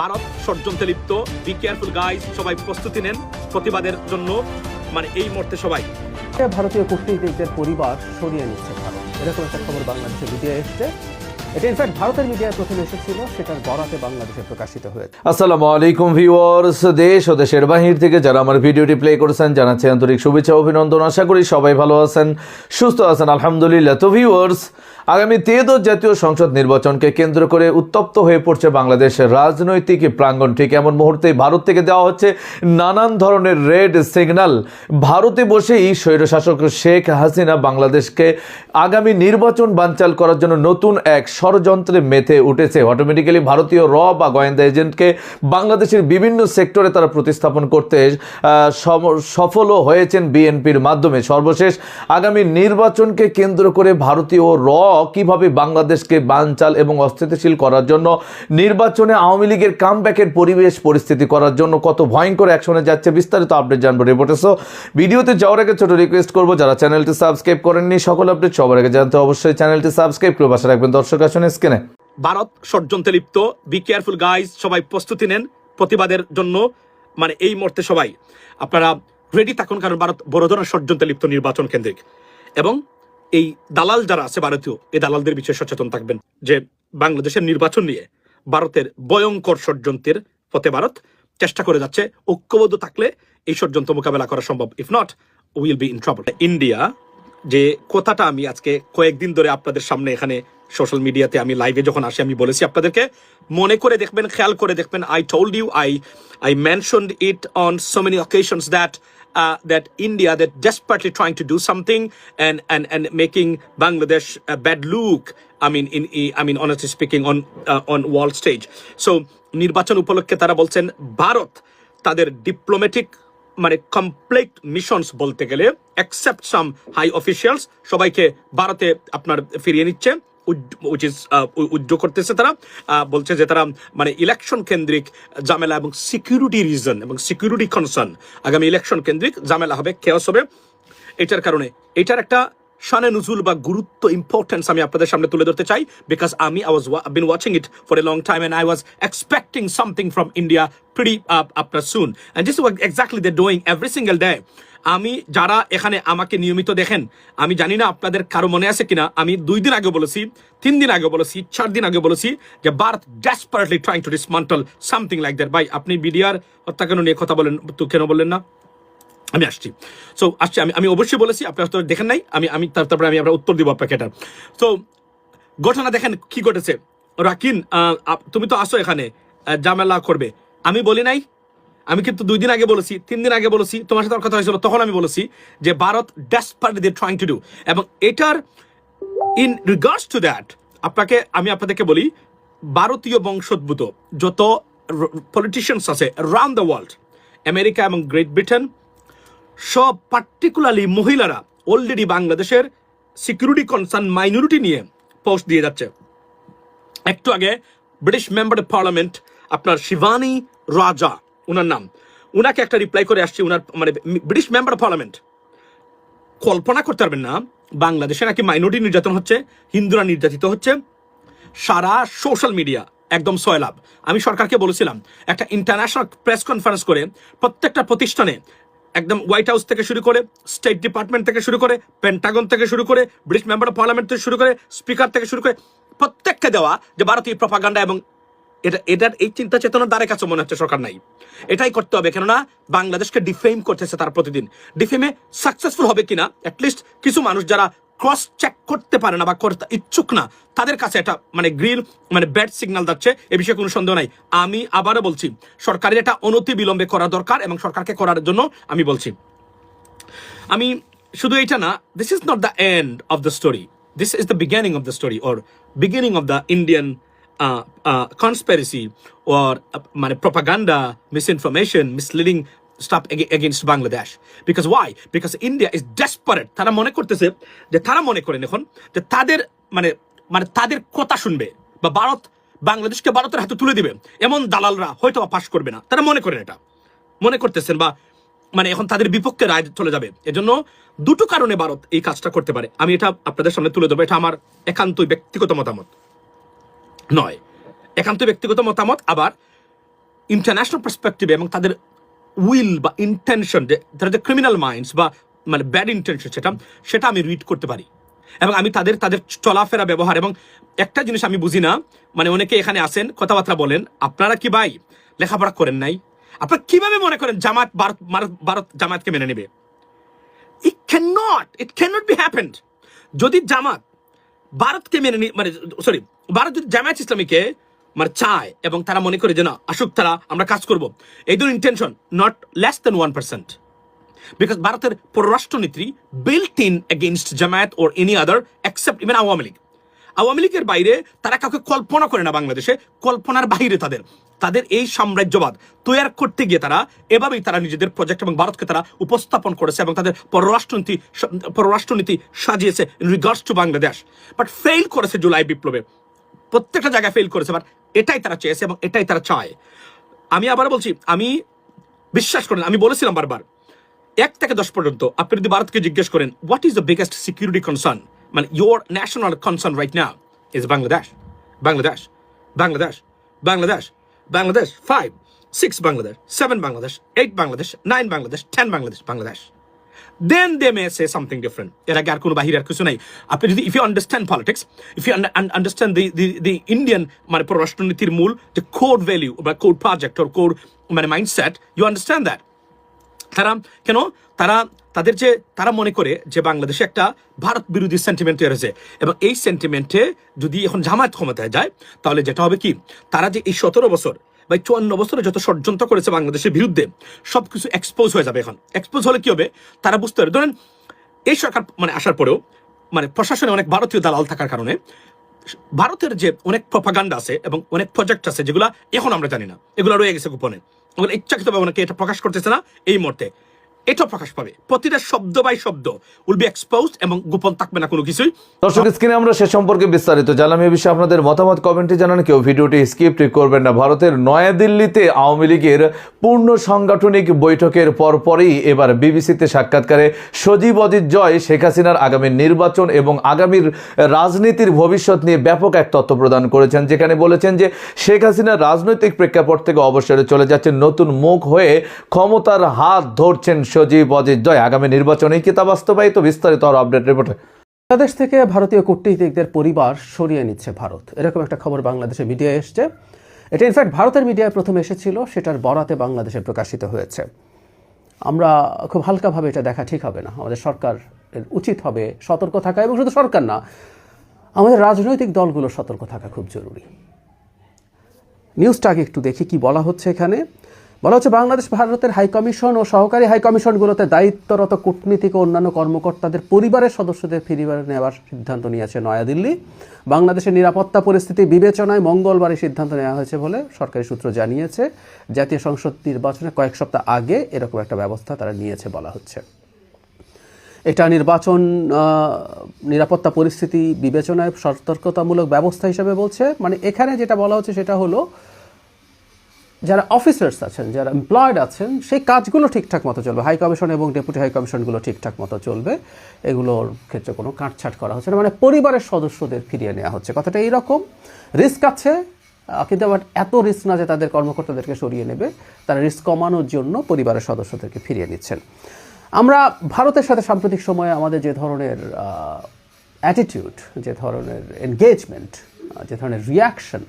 ভারত ষড়যন্ত্রে লিপ্ত। Be careful guys, সবাই প্রস্তুতি নেন প্রতিবাদের জন্য। এই মুহূর্তে সবাই ভারতীয় কূটনীতিকদের পরিবার সরিয়ে নিচ্ছে ভারত, এরকম একটা খবর বাংলাদেশের মিডিয়ায় এসছে। এটা ইনফ্যাক্ট ভারতের মিডিয়ায় প্রথমে এসেছিল, সেটার বরাতে বাংলাদেশে প্রকাশিত হয়েছে। আসসালামু আলাইকুম ভিউয়ার্স, দেশ ও দেশের বাহির থেকে যারা আমার ভিডিওটি প্লে করেছেন জানাচ্ছি আন্তরিক শুভেচ্ছা অভিনন্দন। আশা করি সবাই ভালো আছেন, সুস্থ আছেন, আলহামদুলিল্লাহ। তো ভিউয়ার্স, আগামী ত্রয়োদশ জাতীয় সংসদ নির্বাচনকে কেন্দ্র করে উত্তপ্ত হয়ে পড়ছে বাংলাদেশের রাজনৈতিক প্রাঙ্গণ। ঠিক এমন মুহূর্তে ভারত থেকে দেওয়া হচ্ছে নানান ধরনের রেড সিগন্যাল। ভারতে বসেই স্বৈরশাসক শেখ হাসিনা বাংলাদেশকে আগামী নির্বাচন বানচাল করার জন্য নতুন এক ষড়যন্ত্রে মেতে উঠেছে। অটোমেটিক্যালি ভারতীয় র বা গোয়েন্দা এজেন্টকে বাংলাদেশের বিভিন্ন সেক্টরে তারা প্রতিস্থাপন করতে সফলও হয়েছেন বিএনপির মাধ্যমে। সর্বশেষ আগামী নির্বাচনকে কেন্দ্র করে ভারতীয় র কিভাবে বাংলাদেশকে বানচাল এবং অস্থিতিশীল করার জন্য, নির্বাচনে আওয়ামী লীগের কামব্যাকের পরিবেশ পরিস্থিতি করার জন্য কত ভয়ঙ্কর অ্যাকশনে যাচ্ছে, বিস্তারিত আপডেট জানবো রিপোর্টে। সো ভিডিওতে যাওয়ার আগে ছোট রিকোয়েস্ট করবো, যারা চ্যানেলটি সাবস্ক্রাইব করেননি সকল আপডেট সবার আগে জানতে অবশ্যই চ্যানেলটি সাবস্ক্রাইব করে পাশে রাখবেন। দর্শক আসনে স্ক্রিনে ভারত ষড়যন্ত্রে লিপ্ত। বি কেয়ারফুল গাইজ, সবাই প্রস্তুতি নেন প্রতিবাদের জন্য। এই মুহূর্তে সবাই আপনারা রেডি থাকুন, কারণ ভারত বড় ধরনের ষড়যন্ত্রে লিপ্ত নির্বাচন কেন্দ্রিক। এবং এই দালাল যারা আছে ভারতীয়, এই দালালদের বিষয়ে সচেতন থাকবেন যে বাংলাদেশের নির্বাচন নিয়ে ভারতের ভয়ঙ্কর ষড়যন্ত্রের পথে ভারত চেষ্টা করে যাচ্ছে। ঐক্যবদ্ধ থাকলে এই ষড়যন্ত্র মোকাবেলা করা সম্ভব। If not, will be in trouble. India, যে কথাটা আমি আজকে কয়েকদিন ধরে আপনাদের সামনে এখানে সোশ্যাল মিডিয়াতে আমি লাইভে যখন আসি আমি বলেছি আপনাদেরকে, মনে করে দেখবেন, খেয়াল করে দেখবেন। I told you, I mentioned it on so many occasions that India, that desperately trying to do something and making Bangladesh a bad look. I mean honestly speaking, on world stage. So নির্বাচন উপলক্ষে তারা বলছেন ভারত তাদের diplomatic complete missions বলতে গেলে except সাম high officials সবাইকে ভারতে আপনার ফিরিয়ে নিচ্ছে, উদ্যোগ করতেছে। তারা বলছে যে তারা ইলেকশন কেন্দ্রিক ঝামেলা এবং সিকিউরিটি রিজন এবং সিকিউরিটি কনসার্ন, আগামী ইলেকশন কেন্দ্রিক ঝামেলা হবে, কেওস হবে। এটার কারণে এটার একটা শানে নুজুল বা গুরুত্ব, ইম্পর্টেন্স আমি আপনাদের সামনে তুলে ধরতে চাই, because I've been watching it for a long time and I was expecting something from India pretty after soon, and this is what exactly they're doing every single day. আমি যারা এখানে আমাকে নিয়মিত দেখেন, আমি জানি না আপনাদের কারো মনে আছে কিনা, আমি 2 দিন আগে বলেছি, 3 দিন আগে বলেছি, 4 দিন আগে বলেছি যে Bharat desperately trying to dismantle something like that. ভাই, আপনি বিডিআর হত্যাকাণ্ড নিয়ে কথা বলেন তো কেন বললেন না? আমি আসছি, আমি অবশ্যই বলেছি, আপনারা তো দেখেন নাই। তারপরে আমি আপনার উত্তর দিব আপনাকে এটা। তো ঘটনা দেখেন কি ঘটেছে। রাকিন, তুমি তো আসো এখানে ঝামেলা করবে, আমি বলি নাই? আমি কিন্তু 2 দিন আগে বলেছি, 3 দিন আগে বলেছি, তোমার সাথে কথা হয়েছিল, তখন আমি বলেছি যে Bharat desperately they trying to do. এবং এটার ইন রিগার্ডস টু দ্যাট আমি আপনাদেরকে বলি, ভারতীয় বংশোদ্ভূত যত পলিটিশিয়ানস আছে অ্যারাউন্ড দ্য ওয়ার্ল্ড, আমেরিকা এবং গ্রেট ব্রিটেন, সব পার্টিকুলারলি মহিলারা অলরেডি বাংলাদেশের সিকিউরিটি কনসার্ন মাইনরিটি নিয়ে পোস্ট দিয়ে যাচ্ছে। একটু আগে ব্রিটিশ মেম্বার অফ পার্লামেন্ট আপনার শিবানী রাজা, উনার নাম, উনাকে একটা রিপ্লাই করে আসছে। উনার ব্রিটিশ মেম্বার অফ পার্লামেন্ট, কল্পনা করতে পারবেন না বাংলাদেশে নাকি মাইনরিটি নির্যাতন হচ্ছে, হিন্দুরা নির্যাতিত হচ্ছে। সারা সোশ্যাল মিডিয়া একদম সয়লাভ। আমি সরকারকে বলেছিলাম একটা ইন্টারন্যাশনাল প্রেস কনফারেন্স করে প্রত্যেকটা প্রতিষ্ঠানে, একদম হোয়াইট হাউস থেকে শুরু করে, স্টেট ডিপার্টমেন্ট থেকে শুরু করে, পেন্টাগন থেকে শুরু করে, ব্রিটিশ মেম্বার অফ পার্লামেন্ট থেকে শুরু করে, স্পিকার থেকে শুরু করে, প্রত্যেককে দেওয়া যে ভারতীয় প্রপাগান্ডা। এবং এটার এই চিন্তা চেতনার দ্বারে কাছে মনে হচ্ছে সরকার নাই। এটাই করতে হবে, কেননা বাংলাদেশকে ডিফেম করতেছে তার প্রতিদিন। ডিফেমে সাকসেসফুল হবে কিনা, অ্যাটলিস্ট কিছু মানুষ যারা ক্রস চেক করতে পারে না বা করতে ইচ্ছুক না, তাদের কাছে এটা গ্রিন ব্যাড সিগন্যাল যাচ্ছে, এ বিষয়ে কোনো সন্দেহ নাই। আমি আবারও বলছি, সরকারের এটা অনতি বিলম্বে করা দরকার এবং সরকারকে করার জন্য আমি বলছি। আমি শুধু এটা না, this is not the end of the story, this is the beginning of the story, or beginning of the Indian conspiracy or propaganda, misinformation, misleading stuff against Bangladesh. Because why? Because India is desperate. তারা মনে করতেছে যে, তারা মনে করেন এখন যে তাদের তাদের কথা শুনবে বা ভারত বাংলাদেশকে ভারতের হাতে তুলে দিবে এমন দালালরা হয়তো পাশ করবে না। তারা মনে করেন, এটা মনে করতেছেন, বা এখন তাদের বিপক্ষে রায় চলে যাবে। এজন্য দুটো কারণে ভারত এই কাজটা করতে পারে। আমি এটা আপনাদের সামনে তুলে দেবো। এটা আমার একান্তই ব্যক্তিগত মতামত নয়, একান্ত ব্যক্তিগত মতামত। আবার ইন্টারন্যাশনাল পার্সপেক্টিভে এবং তাদের উইল বা ইন্টেনশন, তাদের যে ক্রিমিনাল মাইন্ডস বা মানে ব্যাড ইন্টেনশন, সেটা আমি রিড করতে পারি। এবং আমি তাদের চলাফেরা ব্যবহার, এবং একটা জিনিস আমি বুঝি না, মানে অনেকে এখানে আসেন কথাবার্তা বলেন, আপনারা কি ভাই লেখাপড়া করেন নাই? আপনারা কিভাবে মনে করেন ভারত জামায়াতকে মেনে নেবে? It can not be happened. যদি জামাত ভারতকে মেনে মানে সরি ভারত যদি জামায়াত ইসলামীকে মানে চায় এবং তারা মনে করে যে না আসুক, তারা আমরা কাজ করব, এই ধরনের intention not less than 1%, because ভারতের পররাষ্ট্রনীতি built in against Jamaat or any other except even Awami League. Awami লীগের বাইরে তারা কাউকে কল্পনা করে না বাংলাদেশে, কল্পনার বাইরে তাদের এই সাম্রাজ্যবাদ তৈরি করতে গিয়ে তারা এভাবেই তারা নিজেদের প্রজেক্ট এবং ভারতকে তারা উপস্থাপন করেছে এবং তাদের পররাষ্ট্রনীতি সাজিয়েছে in regards to Bangladesh, but fail করেছে জুলাই বিপ্লবে, প্রত্যেকটা জায়গায় ফেল করেছে। বাট এটাই তারা চেয়েছে এবং এটাই তারা চায়। আমি আবার বলছি, আমি বিশ্বাস করেন, আমি বলেছিলাম বারবার 1 থেকে 10 পর্যন্ত আপনি যদি ভারতকে জিজ্ঞেস করেন what is the biggest security concern, মানে your national concern right now is Bangladesh, Bangladesh, Bangladesh, Bangladesh, Bangladesh, 5, 6 Bangladesh, 7 Bangladesh, 8 Bangladesh, 9 Bangladesh, 10 Bangladesh, Bangladesh. Then they may say something different. এর আগে আর কোনো বাহিরের কিছু নাই। আপনি যদি if you understand politics, if you understand the Indian মানে পররাষ্ট্রনীতির মূল যে কোর ভ্যালু বা কোর প্রজেক্ট or কোর মানে মাইন্ডসেট, you understand that. তারা মনে করে যে বাংলাদেশে একটা ভারত বিরোধী সেন্টিমেন্ট তৈরি হয়েছে, এবং এই সেন্টিমেন্টে যদি এখন জামায়াত ক্ষমতায় যায় তাহলে যেটা হবে কি, তারা যে এই 17 বছর বা 54 বছরে যত ষড়যন্ত্র করেছে বাংলাদেশের বিরুদ্ধে সবকিছু এক্সপোজ হয়ে যাবে। এখন এক্সপোজ হলে কি হবে, তারা বুঝতে পারে, ধরেন এই সরকার মানে আসার পরেও মানে প্রশাসনে অনেক ভারতীয় দালাল থাকার কারণে ভারতের যে অনেক প্রপাগান্ডা আছে এবং অনেক প্রজেক্ট আছে যেগুলো এখন আমরা জানি না, এগুলো রয়ে গেছে গোপনে, ওগুলো ইচ্ছাকৃতভাবে অনেকে এটা প্রকাশ করতেছে না এই মুহূর্তে, এটাও প্রকাশ পাবে। প্রতিটা শব্দ বাই শব্দ উইল বি এক্সপোজড এবং গোপন থাকবে না কোনো কিছুই। দর্শক, স্ক্রিনে আমরা সে সম্পর্কে বিস্তারিত জানলাম। এই বিষয়ে আপনাদের মতামত কমেন্টে জানান, কেউ ভিডিওটি স্কিপ করবেন না। ভারতের নয়াদিল্লিতে আওয়ামী লীগের পূর্ণ সাংগঠনিক বৈঠকের পরপরই এবার বিবিসিতে সাক্ষাৎকারে সজীব অজিত জয় শেখ হাসিনার আগামী নির্বাচন এবং আগামীর রাজনীতির ভবিষ্যৎ নিয়ে ব্যাপক এক তথ্য প্রদান করেছেন, যেখানে বলেছেন যে শেখ হাসিনার রাজনৈতিক প্রেক্ষাপট থেকে অবসরে চলে যাচ্ছেন, নতুন মুখ হয়ে ক্ষমতার হাত ধরছেন সজীব অজিত জয়। আগামী নির্বাচনে কি তা বাস্তবায়িত? বিস্তারিত আর আপডেট রিপোর্টে। বাংলাদেশ থেকে ভারতীয় কূটনীতিকদের পরিবার সরিয়ে নিচ্ছে ভারত, এরকম একটা খবর বাংলাদেশের মিডিয়ায় এসছে। এটা ইনফ্যাক্ট ভারতের মিডিয়ায় প্রথম এসেছিল, সেটার বরাতে বাংলাদেশে প্রকাশিত হয়েছে। আমরা খুব হালকাভাবে এটা দেখা ঠিক হবে না। আমাদের সরকার উচিত হবে সতর্ক থাকা, এবং শুধু সরকার না, আমাদের রাজনৈতিক দলগুলো সতর্ক থাকা খুব জরুরি। নিউজটা আগে একটু দেখি কি বলা হচ্ছে। এখানে বলা হচ্ছে, বাংলাদেশ ভারতের হাইকমিশন ও সহকারী হাইকমিশনগুলোতে দায়িত্বরত কূটনীতিক ও অন্যান্য কর্মকর্তাদের পরিবারের সদস্যদের ফিরিয়ে নেওয়ার সিদ্ধান্ত নিয়েছে নয়াদিল্লি। বাংলাদেশের নিরাপত্তা পরিস্থিতি বিবেচনায় মঙ্গলবার এই সিদ্ধান্ত নেওয়া হয়েছে বলে সরকারি সূত্র জানিয়েছে। জাতীয় সংসদ নির্বাচনে কয়েক সপ্তাহ আগে এরকম একটা ব্যবস্থা তারা নিয়েছে বলা হচ্ছে। এটা নিরাপত্তা পরিস্থিতি বিবেচনায় সতর্কতামূলক ব্যবস্থা হিসেবে বলছে। মানে এখানে যেটা বলা হচ্ছে সেটা হলো, যারা অফিসার্স আছেন, যারা এমপ্লয়েড আছেন, সেই কাজগুলো ঠিকঠাক মতো চলবে, হাই কমিশন এবং ডেপুটি হাই কমিশনগুলো ঠিকঠাক মতো চলবে, এগুলোর ক্ষেত্রে কোনো কাটছাট করা হচ্ছে না। মানে পরিবারের সদস্যদের ফিরিয়ে নেওয়া হচ্ছে। কথাটা এইরকম, রিস্ক আছে, কিন্তু আবার এত রিস্ক না যে তাদের কর্মকর্তাদেরকে সরিয়ে নেবে, তারা রিস্ক কমানোর জন্য পরিবারের সদস্যদেরকে ফিরিয়ে নিচ্ছেন। আমরা ভারতের সাথে সাম্প্রতিক সময়ে আমাদের যে ধরনের অ্যাটিটিউড, যে ধরনের এনগেজমেন্ট, যে ধরনের রিয়াকশন,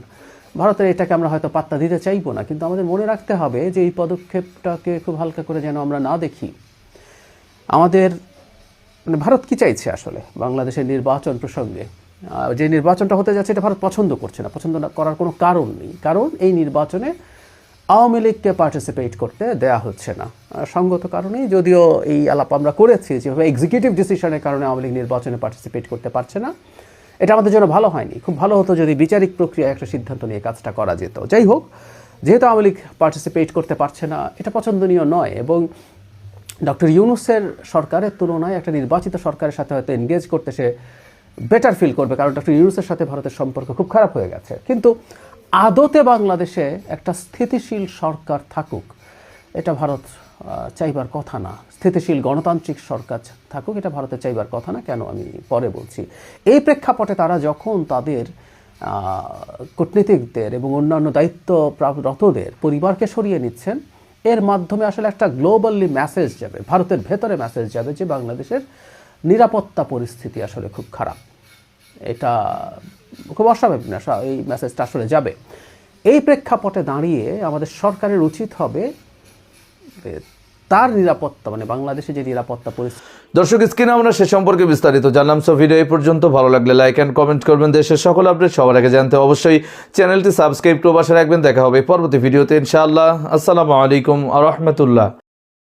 ভারতের এটাকে আমরা হয়তো পাত্তা দিতে চাইবো না, কিন্তু আমাদের মনে রাখতে হবে যে এই পদক্ষেপটাকে খুব হালকা করে যেন আমরা না দেখি। আমাদের মানে ভারত কি চাইছে আসলে বাংলাদেশের নির্বাচন প্রসঙ্গে? যে নির্বাচনটা হতে যাচ্ছে এটা ভারত পছন্দ করছে না, পছন্দ করার কোনো কারণ নেই, কারণ এই নির্বাচনে আওয়ামী লীগকে পার্টিসিপেট করতে দেয়া হচ্ছে না। সঙ্গত কারণেই যদিও এই আলাপ আমরা করেছি, যেভাবে এক্সিকিউটিভ ডিসিশনের কারণে আওয়ামী লীগ নির্বাচনে পার্টিসিপেট করতে পারছে না, এটা আমাদের জন্য ভালো হয়নি। খুব ভালো হতো যদি বিচারিক প্রক্রিয়ায় একটা সিদ্ধান্ত নিয়ে কাজটা করা যেত। যাই হোক, যেহেতু আওয়ামী লীগ পার্টিসিপেট করতে পারছে না, এটা পছন্দনীয় নয়, এবং ডক্টর ইউনূসের সরকারের তুলনায় একটা নির্বাচিত সরকারের সাথে হয়তো এনগেজ করতে সে বেটার ফিল করবে, কারণ ডক্টর ইউনূসের সাথে ভারতের সম্পর্ক খুব খারাপ হয়ে গেছে। কিন্তু আদতে বাংলাদেশে একটা স্থিতিশীল সরকার থাকুক, এটা ভারত চাইবার কথা না। স্থিতিশীল গণতান্ত্রিক সরকার থাকুক, এটা ভারতের চাইবার কথা না। কেন, আমি পরে বলছি। এই প্রেক্ষাপটে তারা যখন তাদের কূটনীতিকদের এবং অন্যান্য দায়িত্বরতদের পরিবারকে সরিয়ে নিচ্ছেন, এর মাধ্যমে আসলে একটা গ্লোবালি মেসেজ যাবে, ভারতের ভেতরে মেসেজ যাবে যে বাংলাদেশের নিরাপত্তা পরিস্থিতি আসলে খুব খারাপ। এটা খুব অস্বাভাবিক না, এই মেসেজটা আসলে যাবে। এই প্রেক্ষাপটে দাঁড়িয়ে আমাদের সরকারের উচিত হবে তার নিরাপত্তা, মানে বাংলাদেশে যে নিরাপত্তা পরিস্থিতি। দর্শক, স্ক্রিনে আমরা সে সম্পর্কে বিস্তারিত জানলাম। সো ভিডিও এই পর্যন্ত। ভালো লাগলে লাইক অ্যান্ড কমেন্ট করবেন। দেশের সকল আপডেট সবার আগে জানতে অবশ্যই চ্যানেলটি সাবস্ক্রাইব করে পাশে রাখবেন। দেখা হবে পরবর্তী ভিডিওতে ইনশাআল্লাহ। আসসালামু আলাইকুম ওয়া রাহমাতুল্লাহ।